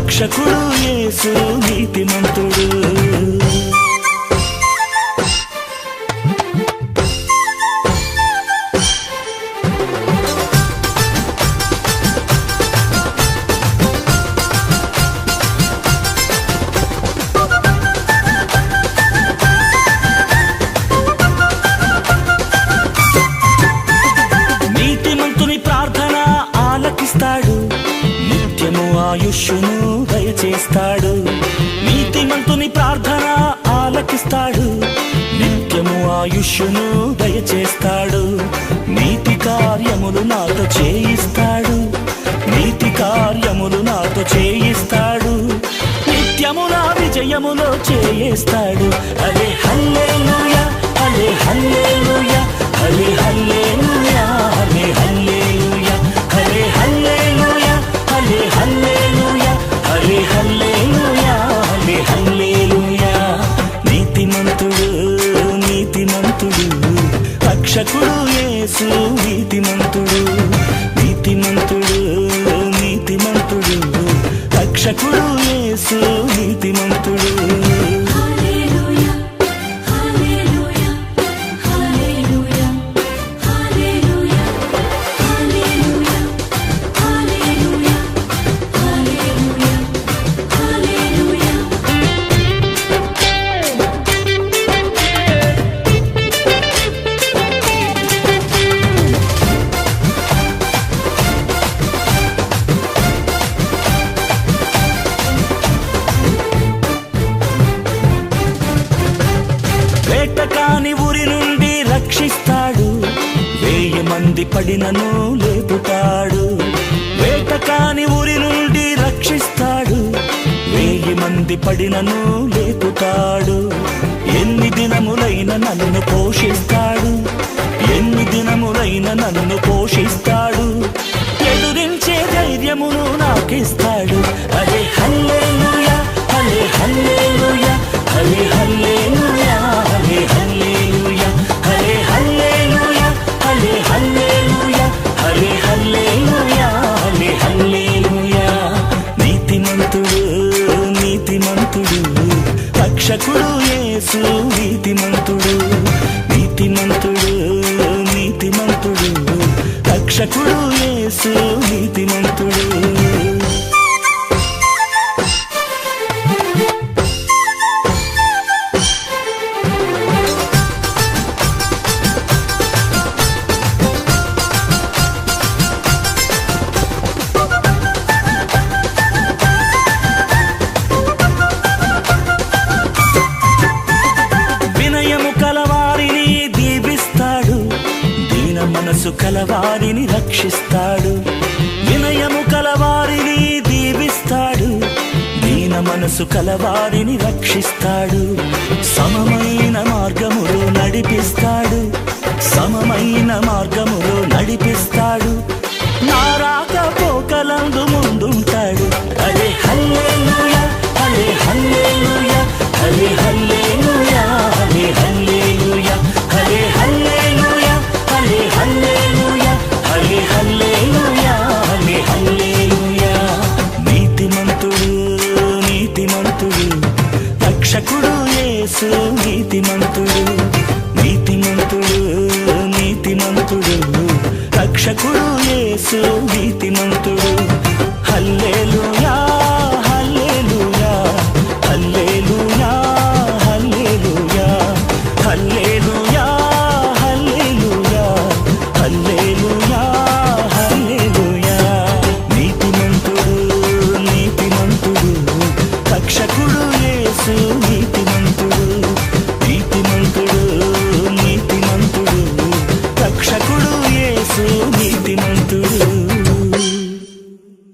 రక్షకుడు యేసు నీతిమంతుడు. నిత్యము ఆయుష్ను దయచేస్తాడు. నీతిమంతుని ప్రార్థన ఆలకిస్తాడు, నిత్యము ఆయుష్ను దయచేస్తాడు. నీతి కార్యములు నాతో చేయిస్తాడు, నీతి కార్యములు నాతో చేయిస్తాడు. నిత్యము నా విజయములో చేయిస్తాడు. హల్లే హల్లెలూయా, హల్లే హల్లెలూయా, హల్లే హల్లెలూయా, హల్లే హల్లెలూయా, హల్లే హల్లెలూయా, హల్లే హల్లెలూయా, హల్లే హల్లెలూయా, హల్లే హల్లెలూయా. నీతిమంతుడు, నీతిమంతుడు, రక్షకుడు యేసు నీతిమంతుడు. నీతిమంతుడు, నీతిమంతుడు, రక్షకుడు యేసు నీతిమంతుడు. వేటకాని ఊరి నుండి రక్షిస్తాడు, 1000 మంది పడినను లేపుతాడు. వేటకాని ఊరి నుండి రక్షిస్తాడు, 1000 మంది పడినను లేపుతాడు. ఎన్ని దినములైన నన్ను పోషిస్తాడు, ఎన్ని దినములైన నన్ను పోషిస్తాడు. ఎదురించే ధైర్యమును నాకిస్తాడు. హల్లే హల్లెలూయా, హల్లే హల్లెలూయా, హల్లే హల్లెలూయా, హల్లే హల్లెలూయా, హల్లే హల్లెలూయా, హల్లే హల్లెలూయా, హల్లే హల్లెలూయా, హల్లే హల్లెలూయా. నీతిమంతుడు, నీతిమంతుడు, రక్షకుడు యేసు నీతిమంతుడు. నీతిమంతుడు, నీతిమంతుడు, రక్షకుడు యేసు నీతిమంతుడు. మనసు కలవారిని రక్షిస్తాడు, వినయము కలవారిని దీవిస్తాడు. దీన మనసు కలవారిని రక్షిస్తాడు. సమమైన మార్గములో నడిపిస్తాడు, సమమైన మార్గములో నడిపిస్తాడు. నారా